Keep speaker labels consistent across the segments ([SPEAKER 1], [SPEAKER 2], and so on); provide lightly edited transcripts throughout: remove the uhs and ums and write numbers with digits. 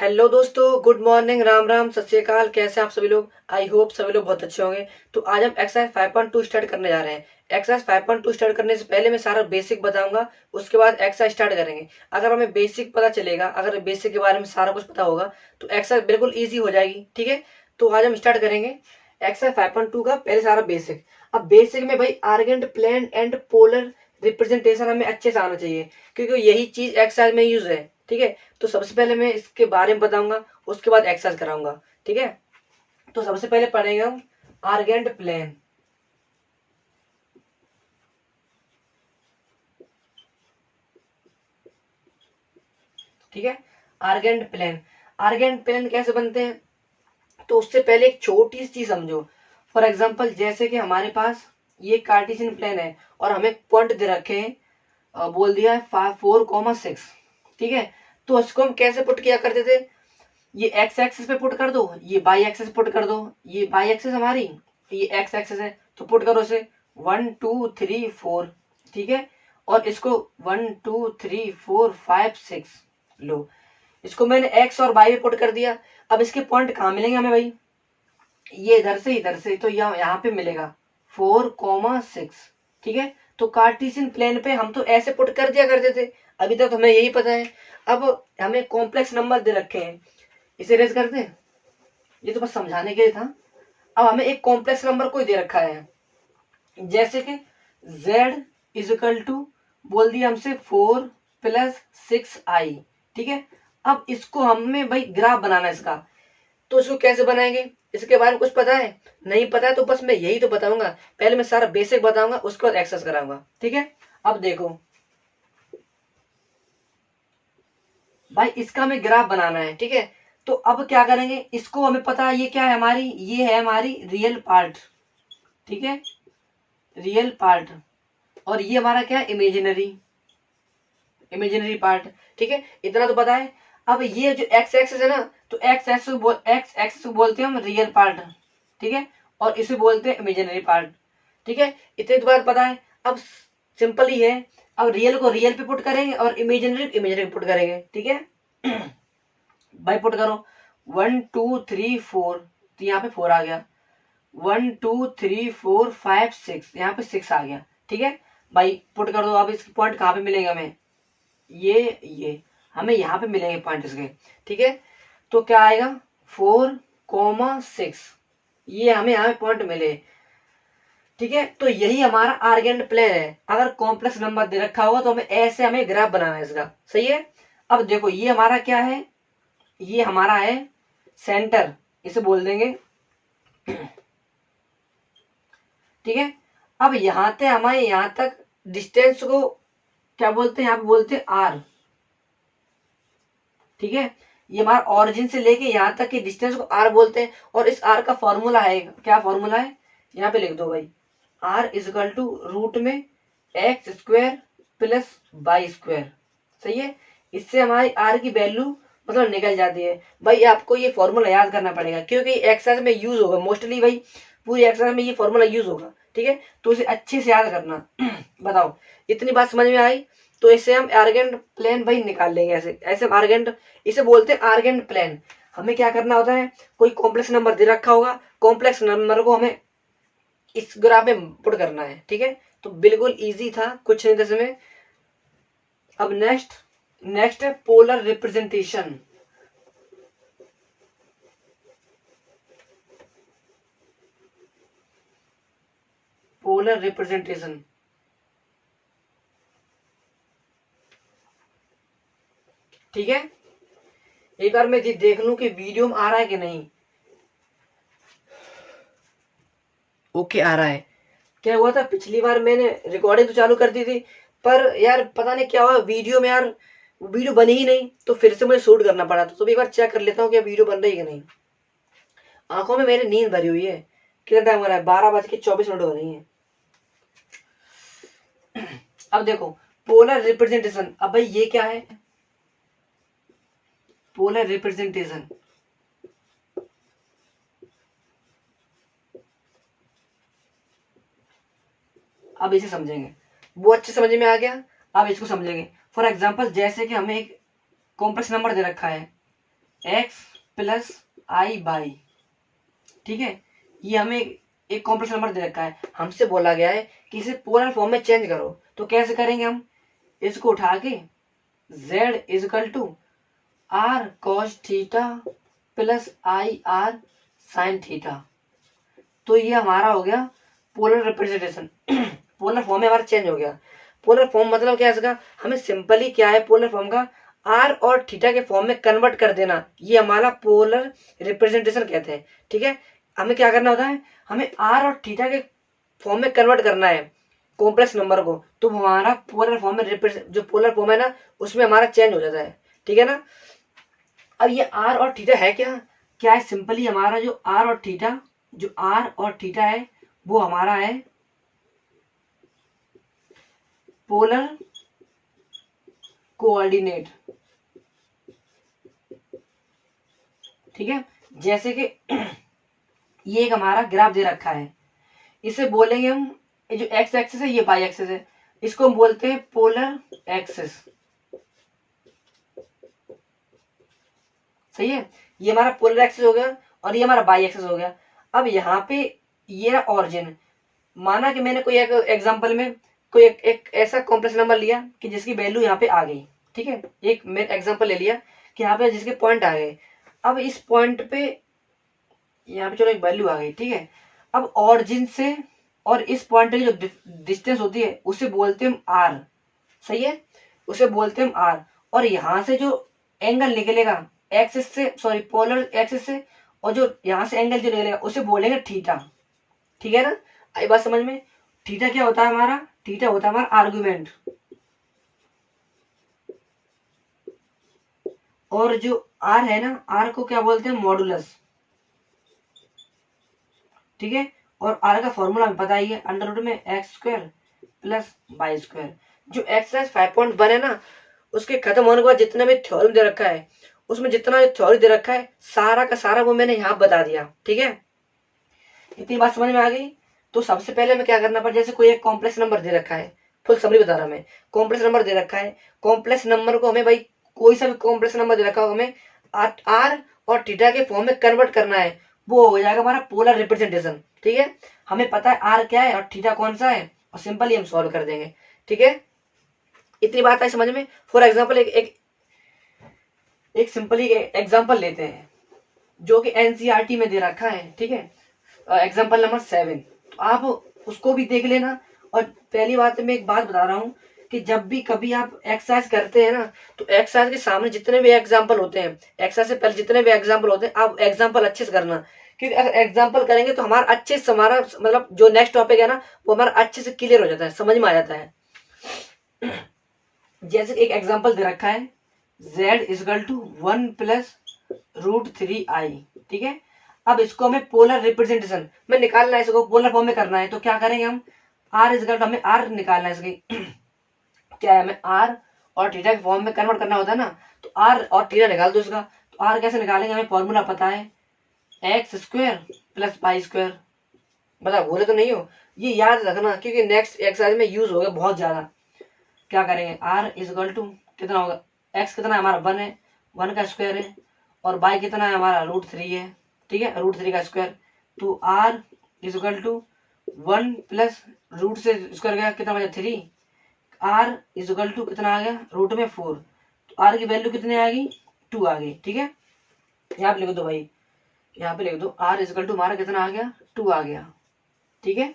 [SPEAKER 1] Hello दोस्तों, good morning, Ram Ram, सत श्री अकाल। कैसे हैं आप सभी लोग? आई होप सभी लोग बहुत अच्छे होंगे। तो आज हम एक्सरसाइज 5.2 स्टार्ट करने जा रहे हैं। एक्सरसाइज 5.2 स्टार्ट करने से पहले मैं सारा बेसिक बताऊंगा, उसके बाद एक्सरसाइज स्टार्ट करेंगे। अगर हमें बेसिक पता चलेगा, अगर बेसिक के बारे में सारा कुछ पता होगा तो एक्सरसाइज बिल्कुल ईजी हो जाएगी। ठीक है, तो आज हम स्टार्ट करेंगे एक्सरसाइज 5.2 का। पहले सारा बेसिक। अब बेसिक में भाई Argand plane and polar representation हमें अच्छे से आना चाहिए, क्योंकि यही चीज एक्सरसाइज में यूज है। ठीक है, तो सबसे पहले मैं इसके बारे में बताऊंगा, उसके बाद एक्सरसाइज कराऊंगा। ठीक है, तो सबसे पहले पढ़ेंगे हम आर्गेंट प्लेन। ठीक है, आर्गेंट प्लेन। आर्गेंट प्लेन कैसे बनते हैं, तो उससे पहले एक छोटी सी चीज समझो। फॉर एग्जांपल, जैसे कि हमारे पास ये कार्टेशियन प्लेन है और हमें पॉइंट दे रखे हैं, बोल दिया है 4,6। ठीक है, तो उसको हम कैसे पुट किया करते थे? ये एक्स एक्सिस पे पुट कर दो, ये बाई एक्सिस पुट कर दो। ये बाई एक्सिस हमारी, ये एक्स एक्सिस है, तो पुट करो इसे 1 2 3 4। ठीक है, और इसको 1 2 3 4 5 6 लो। इसको मैंने एक्स और बाई पे पुट कर दिया। अब इसके पॉइंट कहाँ मिलेंगे हमें भाई? ये इधर से तो यहाँ पे मिलेगा 4,6। ठीक है, तो कार्टेशियन प्लेन पे हम तो ऐसे पुट कर दिया करते थे, अभी तक तो हमें यही पता है। अब हमें कॉम्प्लेक्स नंबर दे रखे हैं, इसे रेज करते हैं। ये तो बस समझाने के लिए था। अब हमें एक कॉम्प्लेक्स नंबर कोई दे रखा है, जैसे कि z इजिकल टू, बोल दिया हमसे 4 + 6i। ठीक है, अब इसको हमें भाई ग्राफ बनाना है इसका। तो इसको कैसे बनाएंगे, इसके बारे में कुछ पता है? नहीं पता है तो बस मैं यही तो बताऊंगा। पहले मैं सारा बेसिक बताऊंगा, उसके बाद एक्सरसाइज कराऊंगा। ठीक है, अब देखो भाई, इसका हमें ग्राफ बनाना है। ठीक है, तो अब क्या करेंगे, इसको हमें पता है ये क्या है हमारी, ये है हमारी रियल पार्ट। ठीक है, रियल पार्ट। और ये हमारा क्या है, इमेजिनरी, इमेजिनरी पार्ट। ठीक है, इतना तो पता है। अब ये जो एक्स एक्सिस है ना, तो एक्स एक्सिस को बोलते हैं हम रियल पार्ट। ठीक है, और इसे बोलते हैं इमेजिनरी पार्ट। ठीक है, इतनी तो बात पता है। अब सिंपल ही है, अब रियल को रियल पे पुट करेंगे और इमेजिनरी इमेजिनरी पे पुट करेंगे। ठीक है भाई, पुट करो 1 2 3 4, तो यहाँ पे 4 आ गया। 1 2 3 4 5 6, यहाँ पे 6 आ गया। ठीक है भाई, पुट कर दो। अब इसके पॉइंट कहाँ पे मिलेंगे हमें? ये हमें यहाँ पे मिलेंगे पॉइंट इसके। ठीक है, तो क्या आएगा 4,6, ये हमें यहाँ पे पॉइंट मिले। ठीक है, तो यही हमारा आर्गेंट प्लेन है। अगर कॉम्प्लेक्स नंबर दे रखा होगा तो हमें ऐसे हमें ग्राफ बनाना है इसका। सही है, अब देखो ये हमारा क्या है, ये हमारा है सेंटर, इसे बोल देंगे। ठीक है, अब यहाँ से हमारे यहाँ तक डिस्टेंस को क्या बोलते हैं? यहाँ पे बोलते हैं आर। ठीक है, ये हमारा ऑरिजिन से लेके यहाँ तक के डिस्टेंस को आर बोलते हैं। और इस आर का फॉर्मूला है, क्या फॉर्मूला है? यहाँ पे लिख दो भाई, आर इजिकल टू रूट में x² + y²। सही है, इससे हमारी आर की वैल्यू मतलब निकल जाती है। भाई आपको ये फॉर्मूला याद करना पड़ेगा, क्योंकि एक्सरसाइज में यूज होगा मोस्टली भाई, पूरी एक्सरसाइज में ये फॉर्मूला यूज होगा। ठीक है, तो इसे अच्छे से याद करना। बताओ, इतनी बात समझ में आई? तो इससे हम आर्गेंट प्लेन भाई निकाल लेंगे। ऐसे ऐसे हम आर्गेंट, इसे बोलते हैं आर्गेंट प्लेन। हमें क्या करना होता है, कोई कॉम्प्लेक्स नंबर दे रखा होगा, कॉम्प्लेक्स नंबर को हमें इस ग्राफ में पुट करना है। ठीक है, तो बिल्कुल इजी था, कुछ नहीं था इसमें। अब नेक्स्ट नेक्स्ट है पोलर रिप्रेजेंटेशन। पोलर रिप्रेजेंटेशन, ठीक है, एक बार मैं देख लूं कि वीडियो में आ रहा है कि नहीं। ओके, आ रहा है। क्या हुआ था, पिछली बार मैंने रिकॉर्डिंग तो चालू कर दी थी, पर यार पता नहीं क्या हुआ वीडियो में, यार वीडियो बनी ही नहीं, तो फिर से मुझे शूट करना पड़ा। तो एक बार चेक कर लेता हूँ कि वीडियो बन रही है कि नहीं। आंखों में मेरी नींद भरी हुई है। कितना टाइम हो रहा है? 12:24 हो रही है। अब देखो पोलर रिप्रेजेंटेशन। अब भाई ये क्या है, पोलर रिप्रेजेंटेशन। अब इसे समझेंगे, वो अच्छे समझ में आ गया। अब इसको समझेंगे। फॉर एग्जाम्पल, जैसे कि हमें एक कॉम्प्लेक्स नंबर दे रखा है, एक्स प्लस आई बाई, ठीक है। ये हमें एक कॉम्प्लेक्स नंबर दे रखा है, हमसे बोला गया है कि इसे पोलर फॉर्म में चेंज करो। तो कैसे करेंगे हम, इसको उठा के z is equal to r cos theta plus i r sine theta. तो ये हमारा हो गया पोलर रिप्रेजेंटेशन। पोलर फॉर्म में हमारा चेंज हो गया। पोलर फॉर्म मतलब क्या है इसका, हमें सिंपली क्या है पोलर फॉर्म का आर और थीटा के फॉर्म में कन्वर्ट कर देना, ये हमारा पोलर रिप्रेजेंटेशन कहते हैं, ठीक है। हमें क्या करना होता है, हमें आर और थीटा के फॉर्म में कन्वर्ट करना है कॉम्प्लेक्स नंबर को, तो हमारा पोलर फॉर्म में जो पोलर फॉर्म है ना उसमें हमारा चेंज हो जाता है, ठीक है ना। अब ये आर और थीटा है क्या, क्या है, सिंपली हमारा जो आर और थीटा, जो आर और थीटा है वो हमारा है पोलर कोऑर्डिनेट, ठीक है। जैसे कि ये एक हमारा ग्राफ दे रखा है, इसे बोलेंगे हम, ये जो एक्स एक्सिस है ये वाई एक्सिस है, इसको हम बोलते हैं पोलर एक्सिस, सही है। ये हमारा पोलर एक्सिस हो गया और ये हमारा बाई एक्सिस हो गया। अब यहाँ पे ये रहा ऑरिजिन, माना कि मैंने कोई एक एग्जांपल में कोई एक ऐसा कॉम्प्लेक्स नंबर लिया कि जिसकी वैल्यू यहाँ पे आ गई, ठीक है। एक मैं एग्जांपल ले लिया कि यहाँ पे जिसके पॉइंट आ गए। अब इस पॉइंट पे यहाँ पे चलो एक वैल्यू आ गई, ठीक है। अब ऑरिजिन से और इस पॉइंट की जो डिस्टेंस होती है उसे बोलते हैं हम आर, सही है, उसे बोलते हैं हम आर। और यहाँ से जो एंगल निकलेगा एक्सिस से, सॉरी पोलर एक्सिस से, और जो यहाँ से एंगल जो निकलेगा उसे बोलेंगे थीटा, ठीक है ना। आई बात समझ में। थीटा क्या होता है हमारा, थीटा होता है हमारा आर्गुमेंट, और जो आर है ना, आर को क्या बोलते हैं मॉडुलस, ठीक है। और आर का फॉर्मूला हमें पता ही है, अंडर रूट में x square plus y square. जो एक्सरसाइज 5.1 है ना, उसके खत्म होने के बाद जितना भी थ्योरम दे रखा है उसमें जितना थ्योरी दे रखा है सारा का सारा वो मैंने यहाँ बता दिया, ठीक है। इतनी बात समझ में आ गई। तो सबसे पहले हमें क्या करना पड़ा, जैसे कोई एक कॉम्प्लेक्स नंबर दे रखा है, फुल समरी बता रहा मैं, कॉम्प्लेक्स नंबर दे रखा है, कॉम्प्लेक्स नंबर को हमें भाई कोई सा भी कॉम्प्लेक्स नंबर दे रखा हो हमें आर और थीटा के फॉर्म में कन्वर्ट करना है, वो हो जाएगा हमारा पोलर रिप्रेजेंटेशन, ठीक है। हमें पता है आर क्या है और थीटा कौन सा है, और सिंपली हम सॉल्व कर देंगे, ठीक है। इतनी बात है समझ में। फॉर एग्जाम्पल एक सिंपली एग्जाम्पल लेते हैं जो कि एनसीईआरटी में दे रखा है, ठीक है। एग्जाम्पल नंबर 7, तो आप उसको भी देख लेना। और पहली बात मैं एक बात बता रहा हूँ कि जब भी कभी आप एक्सरसाइज करते हैं ना, तो एक्सरसाइज के सामने जितने भी एग्जाम्पल होते हैं, एक्सरसाइज से पहले जितने भी एग्जाम्पल होते हैं, आप एग्जाम्पल अच्छे से करना, क्योंकि अगर एग्जाम्पल करेंगे तो हमारा अच्छे से हमारा मतलब जो नेक्स्ट टॉपिक है ना वो हमारा अच्छे से क्लियर हो जाता है, समझ में आ जाता है। जैसे एक एग्जाम्पल दे रखा है z is equal to 1 plus root 3i, ठीक है। अब इसको हमें पोलर रिप्रेजेंटेशन में निकालना है, इसको पोलर फॉर्म में करना है, तो क्या करेंगे हम, r इजकल टू हमें r निकालना है इसकी क्या है, हमें r और थीटा के फॉर्म में कन्वर्ट करना होता है ना, तो r और थीटा निकाल दो इसका। तो r कैसे निकालेंगे, हमें फॉर्मूला पता है x square plus y square, बता भूले तो नहीं हो, ये याद रखना क्योंकि नेक्स्ट एक्सरसाइज में यूज होगा बहुत ज्यादा। क्या करेंगे, r इजकल टू कितना होगा, x कितना है हमारा 1 है, 1 का स्क्वायर है, और y कितना है हमारा √3 है, ठीक है, √3 का स्क्वायर। तो r is equal to 1 plus root से स्क्वायर गया कितना बचा 3, r इजकल टू कितना आ गया रूट में 4, तो r की वैल्यू कितनी आ गई 2 आ गई, ठीक है। यहाँ पे लिख दो भाई, यहाँ पे लिख दो r इजकल टू हमारा कितना आ गया 2 आ गया, ठीक है।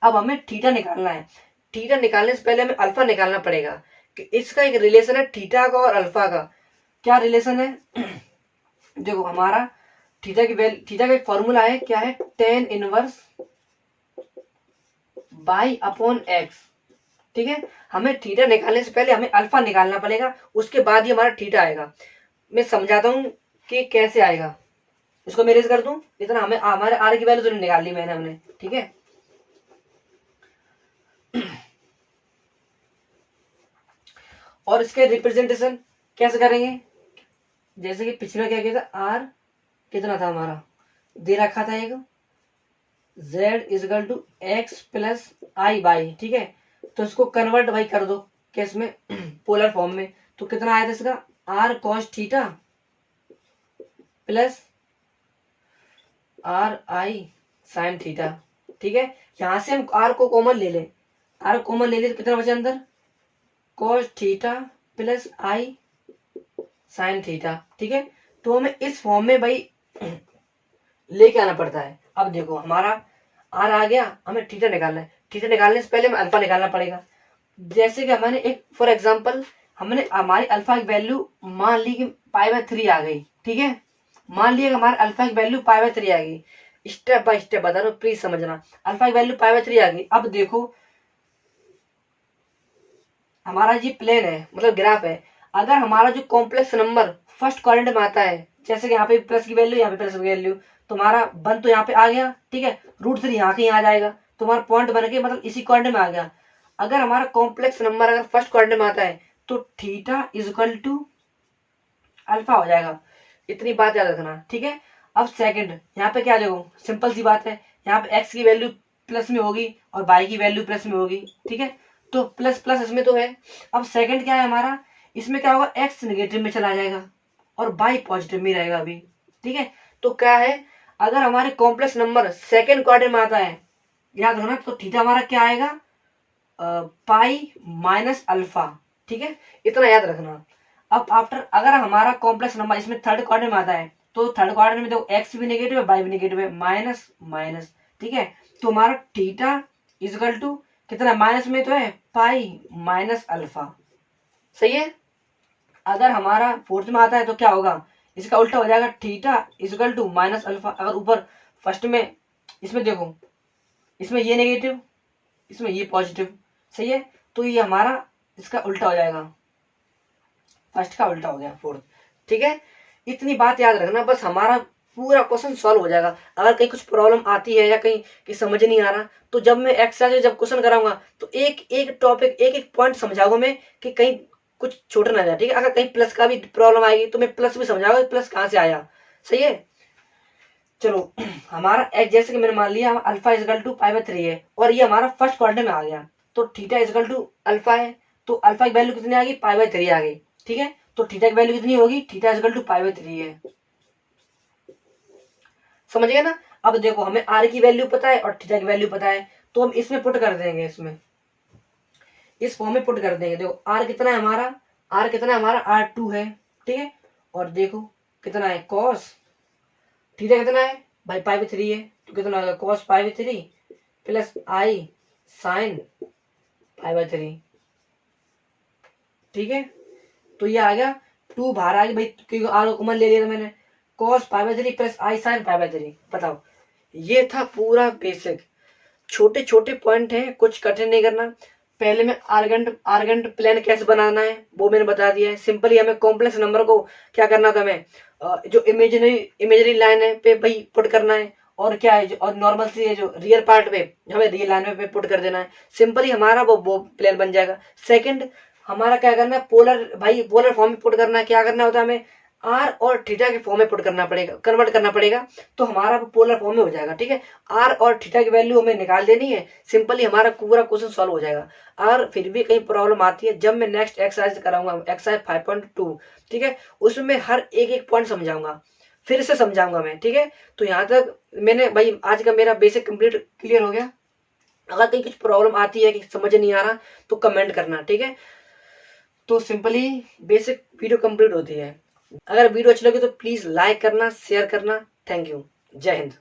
[SPEAKER 1] अब हमें थीटा निकालना है, थीटा निकालने से पहले हमें अल्फा निकालना पड़ेगा कि इसका एक रिलेशन है थीटा का और अल्फा का। क्या रिलेशन है देखो, हमारा थीटा का एक फॉर्मूला है, क्या है, tan inverse by upon x, ठीक है। हमें थीटा निकालने से पहले हमें अल्फा निकालना पड़ेगा, उसके बाद ही हमारा थीटा आएगा। मैं समझाता हूँ कि कैसे आएगा, इसको मैं रेज कर दूं, इतना हमें हमारे आर की वैल्यू तो निकाल ली मैंने हमने, ठीक है। और इसके रिप्रेजेंटेशन कैसे करेंगे, जैसे कि पिछला क्या किया था, आर कितना था हमारा दे रखा था एक z is equal to x plus i y, ठीक है। तो इसको कन्वर्ट भाई कर दो किस में पोलर फॉर्म में, तो कितना आया था इसका r cos theta plus are I sine theta. ठीक है, यहां से हम आर को कॉमन ले लें, आर कॉमन ले लें तो कितना बचा अंदर, cos थीटा प्लस आई साइन थीटा। ठीक है, तो हमें इस फॉर्म में भाई लेके आना पड़ता है। अब देखो हमारा आर आ गया, हमें थीटा निकालना है, थीटा निकालने से पहले हमें अल्फा निकालना पड़ेगा। जैसे कि हमने एक फॉर एग्जांपल हमने हमारी अल्फा की वैल्यू मान ली कि π/3 आ गई। ठीक है, मान लिया कि हमारे अल्फा की वैल्यू π/3 आ गई। स्टेप बाय स्टेप बता रहा हूं, प्लीज समझना। अल्फा की वैल्यू π/3 आ गई। अब देखो हमारा जी प्लेन है, मतलब ग्राफ है। अगर हमारा जो कॉम्प्लेक्स नंबर फर्स्ट क्वाड्रेंट में आता है, जैसे कि यहाँ पे प्लस की वैल्यू, यहाँ पे प्लस की वैल्यू, तो हमारा 1 तो यहाँ पे आ गया। ठीक है, √3 यहाँ के यहाँ आ जाएगा, तो हमारा पॉइंट बन के मतलब इसी क्वाड्रेंट में आ गया। अगर हमारा कॉम्प्लेक्स नंबर अगर फर्स्ट क्वाड्रेंट में आता है तो theta is equal to alpha हो जाएगा। इतनी बात याद रखना। ठीक है, अब सेकंड यहाँ पे क्या देखो, सिंपल सी बात है, यहाँ पे एक्स की वैल्यू प्लस में होगी और वाई की वैल्यू प्लस में होगी। ठीक है, तो प्लस प्लस इसमें तो है। अब सेकंड क्या है हमारा, इसमें क्या होगा, एक्स नेगेटिव में चला जाएगा और वाई पॉजिटिव में रहेगा अभी। ठीक है, तो क्या है, अगर हमारे कॉम्प्लेक्स नंबर सेकंड क्वाड्रेंट में आता है, याद रखना, तो थीटा हमारा क्या आएगा, पाई माइनस अल्फा। ठीक है, इतना याद रखना। अब आफ्टर अगर हमारा कॉम्प्लेक्स नंबर इसमें थर्ड क्वाड्रेंट में आता है, तो थर्ड क्वाड्रेंट में देखो एक्स भी नेगेटिव है, वाई भी नेगेटिव है, माइनस माइनस। ठीक है, तो हमारा थीटा इज इक्वल टू कितना, माइनस में तो है पाई माइनस अल्फा। सही है। अगर हमारा फोर्थ में आता है तो क्या होगा, इसका उल्टा हो जाएगा, theta is equal to minus alpha. अगर ऊपर फर्स्ट में इसमें देखो, इसमें ये नेगेटिव, इसमें ये पॉजिटिव। सही है, तो ये हमारा इसका उल्टा हो जाएगा, फर्स्ट का उल्टा हो गया फोर्थ। ठीक है, इतनी बात याद रखना, बस हमारा पूरा क्वेश्चन सॉल्व हो जाएगा। अगर कहीं कुछ प्रॉब्लम आती है या कहीं कि समझ नहीं आ रहा, तो जब मैं एक्सरसाइज जब क्वेश्चन कराऊंगा तो एक एक टॉपिक एक एक पॉइंट समझाऊंगा मैं कि कहीं कुछ छूट ना जाए। ठीक है, अगर कहीं प्लस का भी प्रॉब्लम आएगी तो मैं प्लस भी समझाऊंगा, प्लस कहाँ से आया। सही है, चलो हमारा एक्स, जैसे कि मैंने मान लिया अल्फा इजकल टू π/3 है और ये हमारा फर्स्ट क्वाड्रेंट में आ गया, तो थीटा इजकल टू अल्फा है, तो अल्फा की वैल्यू कितनी आ गई, π/3 आ गई। ठीक है, तो थीटा की वैल्यू कितनी होगी, थीटा इजकल टू π/3 है। समझ गए ना। अब देखो हमें आर की वैल्यू पता है और थीटा की वैल्यू पता है, तो हम इसमें पुट कर देंगे, इसमें इस फॉर्म में पुट कर देंगे। देखो आर कितना है हमारा, आर कितना है हमारा, R2 है। ठीक है, और देखो कितना है कॉस, थीटा कितना है भाई π/3 है, तो कितना होगा कॉस π/3 प्लस आई साइन π/3। ठीक है, तो ये आ गया 2 बाहर आ गया भाई, क्योंकि आर को कॉमन ले लिया था मैंने, cos π/3 प्लस आई साइन π/3। बताओ, ये था पूरा बेसिक, छोटे छोटे पॉइंट हैं, कुछ कठिन नहीं करना। पहले में आर्गेंट प्लेन कैसे बनाना है वो मैंने बता दिया है। सिंपली हमें कॉम्प्लेक्स नंबर को क्या करना था, हमें जो इमेजरी लाइन है पे भाई पुट करना है, और क्या है और नॉर्मल सी है जो रियल पार्ट पे हमें रियल लाइन पे पुट कर देना है। सिंपली हमारा वो प्लेन बन जाएगा। सेकंड हमारा क्या करना है, पोलर फॉर्म में पुट करना है। क्या करना होता है, हमें आर और थीटा के फॉर्म में पुट करना पड़ेगा, कन्वर्ट करना पड़ेगा, तो हमारा पोलर फॉर्म में हो जाएगा। ठीक है, आर और थीटा की वैल्यू हमें निकाल देनी है, सिंपली हमारा पूरा क्वेश्चन सॉल्व हो जाएगा। और फिर भी कहीं प्रॉब्लम आती है, जब मैं नेक्स्ट एक्सरसाइज कराऊंगा एक्सरसाइज 5.2, ठीक है, उसमें मैं हर एक एक पॉइंट समझाऊंगा, फिर से समझाऊंगा मैं। ठीक है, तो यहाँ तक मैंने भाई आज का मेरा बेसिक कंप्लीट क्लियर हो गया। अगर कहीं कुछ प्रॉब्लम आती है कि समझ नहीं आ रहा तो कमेंट करना। ठीक है, तो सिंपली बेसिक वीडियो कंप्लीट होती है। अगर वीडियो अच्छी लगी तो प्लीज लाइक करना, शेयर करना। थैंक यू, जय हिंद।